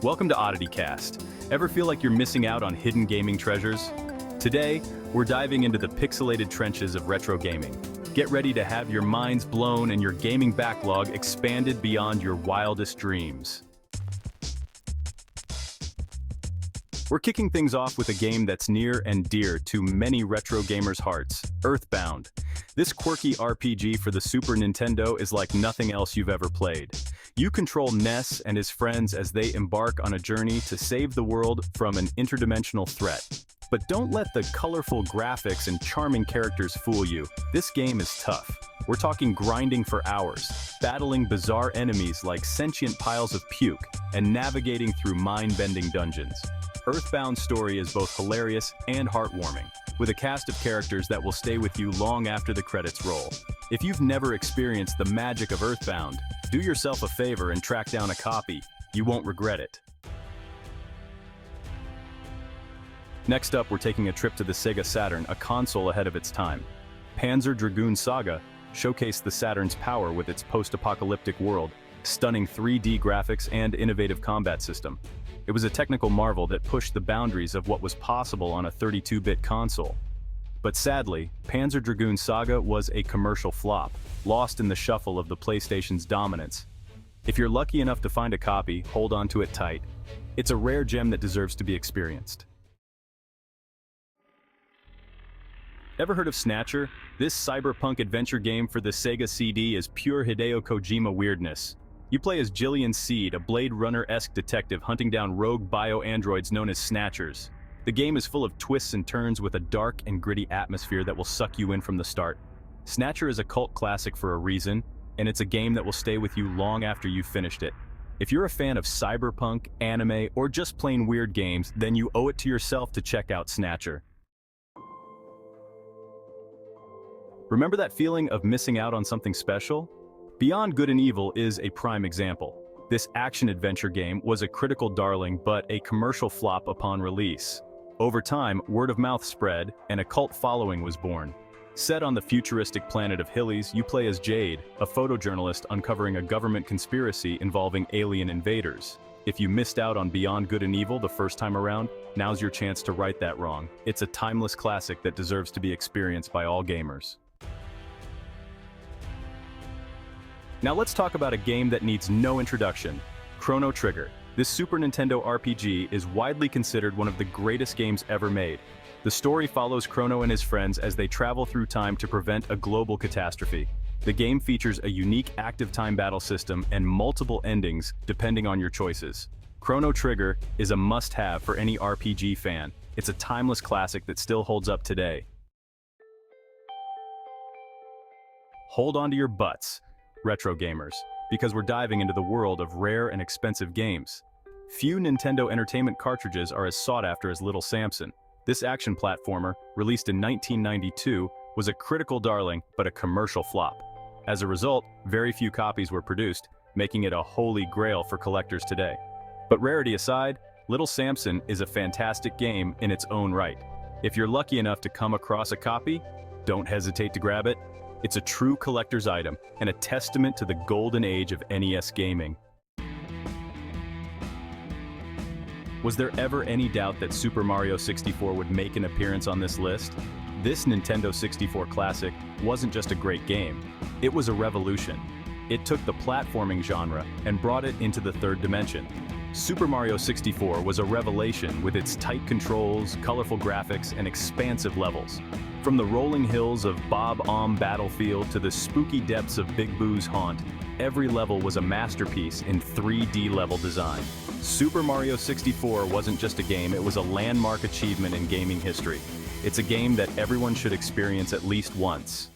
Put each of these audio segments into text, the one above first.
Welcome to Oddity Cast. Ever feel like you're missing out on hidden gaming treasures? Today, we're diving into the pixelated trenches of retro gaming. Get ready to have your minds blown and your gaming backlog expanded beyond your wildest dreams. We're kicking things off with a game that's near and dear to many retro gamers' hearts, EarthBound. This quirky RPG for the Super Nintendo is like nothing else you've ever played. You control Ness and his friends as they embark on a journey to save the world from an interdimensional threat. But don't let the colorful graphics and charming characters fool you. This game is tough. We're talking grinding for hours, battling bizarre enemies like sentient piles of puke, and navigating through mind-bending dungeons. EarthBound's story is both hilarious and heartwarming, with a cast of characters that will stay with you long after the credits roll. If you've never experienced the magic of EarthBound, do yourself a favor and track down a copy. You won't regret it. Next up, we're taking a trip to the Sega Saturn, a console ahead of its time. Panzer Dragoon Saga showcased the Saturn's power with its post-apocalyptic world, stunning 3D graphics, and innovative combat system. It was a technical marvel that pushed the boundaries of what was possible on a 32-bit console. But sadly, Panzer Dragoon Saga was a commercial flop, lost in the shuffle of the PlayStation's dominance. If you're lucky enough to find a copy, hold on to it tight. It's a rare gem that deserves to be experienced. Ever heard of Snatcher? This cyberpunk adventure game for the Sega CD is pure Hideo Kojima weirdness. You play as Jillian Seed, a Blade Runner-esque detective hunting down rogue bio-androids known as Snatchers. The game is full of twists and turns with a dark and gritty atmosphere that will suck you in from the start. Snatcher is a cult classic for a reason, and it's a game that will stay with you long after you've finished it. If you're a fan of cyberpunk, anime, or just plain weird games, then you owe it to yourself to check out Snatcher. Remember that feeling of missing out on something special? Beyond Good and Evil is a prime example. This action-adventure game was a critical darling but a commercial flop upon release. Over time, word of mouth spread, and a cult following was born. Set on the futuristic planet of Hillies, you play as Jade, a photojournalist uncovering a government conspiracy involving alien invaders. If you missed out on Beyond Good and Evil the first time around, now's your chance to right that wrong. It's a timeless classic that deserves to be experienced by all gamers. Now let's talk about a game that needs no introduction, Chrono Trigger. This Super Nintendo RPG is widely considered one of the greatest games ever made. The story follows Chrono and his friends as they travel through time to prevent a global catastrophe. The game features a unique active time battle system and multiple endings depending on your choices. Chrono Trigger is a must-have for any RPG fan. It's a timeless classic that still holds up today. Hold on to your butts, retro gamers, because we're diving into the world of rare and expensive games. Few Nintendo Entertainment cartridges are as sought after as Little Samson. This action platformer, released in 1992, was a critical darling but a commercial flop. As a result, very few copies were produced, making it a holy grail for collectors today. But rarity aside, Little Samson is a fantastic game in its own right. If you're lucky enough to come across a copy, don't hesitate to grab it. It's a true collector's item and a testament to the golden age of NES gaming. Was there ever any doubt that Super Mario 64 would make an appearance on this list? This Nintendo 64 classic wasn't just a great game, it was a revolution. It took the platforming genre and brought it into the third dimension. Super Mario 64 was a revelation with its tight controls, colorful graphics, and expansive levels. From the rolling hills of Bob-omb Battlefield to the spooky depths of Big Boo's Haunt, every level was a masterpiece in 3D level design. Super Mario 64 wasn't just a game, it was a landmark achievement in gaming history. It's a game that everyone should experience at least once.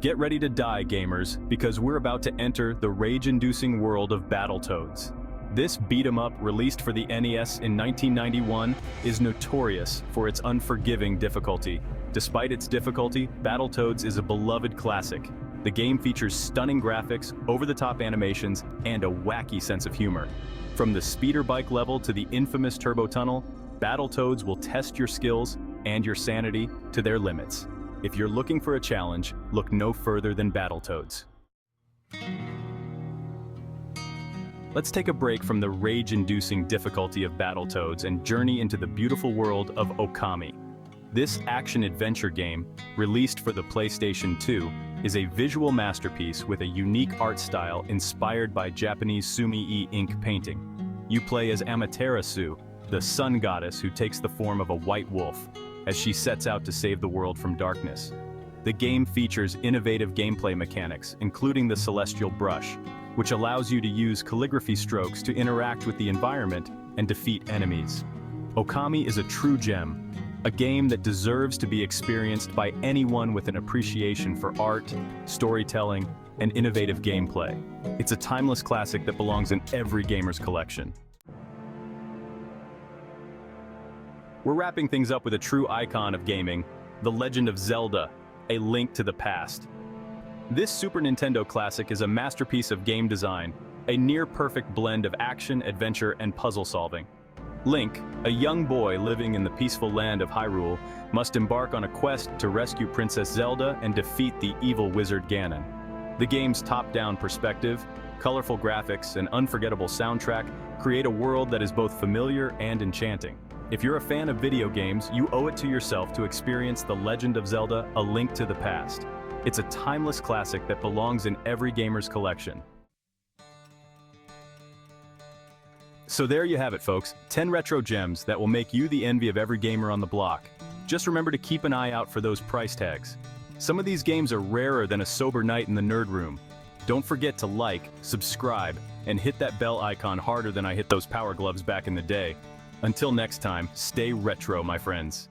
Get ready to die, gamers, because we're about to enter the rage-inducing world of Battletoads. This beat-em-up, released for the NES in 1991, is notorious for its unforgiving difficulty. Despite its difficulty, Battletoads is a beloved classic. The game features stunning graphics, over-the-top animations, and a wacky sense of humor. From the speeder bike level to the infamous turbo tunnel, Battletoads will test your skills and your sanity to their limits. If you're looking for a challenge, look no further than Battletoads. Let's take a break from the rage-inducing difficulty of Battletoads and journey into the beautiful world of Okami. This action-adventure game, released for the PlayStation 2, is a visual masterpiece with a unique art style inspired by Japanese sumi-e ink painting. You play as Amaterasu, the sun goddess who takes the form of a white wolf, as she sets out to save the world from darkness. The game features innovative gameplay mechanics, including the celestial brush, which allows you to use calligraphy strokes to interact with the environment and defeat enemies. Okami is a true gem, a game that deserves to be experienced by anyone with an appreciation for art, storytelling, and innovative gameplay. It's a timeless classic that belongs in every gamer's collection. We're wrapping things up with a true icon of gaming, The Legend of Zelda: A Link to the Past. This Super Nintendo classic is a masterpiece of game design, a near-perfect blend of action, adventure, and puzzle solving. Link, a young boy living in the peaceful land of Hyrule, must embark on a quest to rescue Princess Zelda and defeat the evil wizard Ganon. The game's top-down perspective, colorful graphics, and unforgettable soundtrack create a world that is both familiar and enchanting. If you're a fan of video games, you owe it to yourself to experience The Legend of Zelda: A Link to the Past. It's a timeless classic that belongs in every gamer's collection. So there you have it, folks. 10 retro gems that will make you the envy of every gamer on the block. Just remember to keep an eye out for those price tags. Some of these games are rarer than a sober night in the nerd room. Don't forget to like, subscribe, and hit that bell icon harder than I hit those power gloves back in the day. Until next time, stay retro, my friends.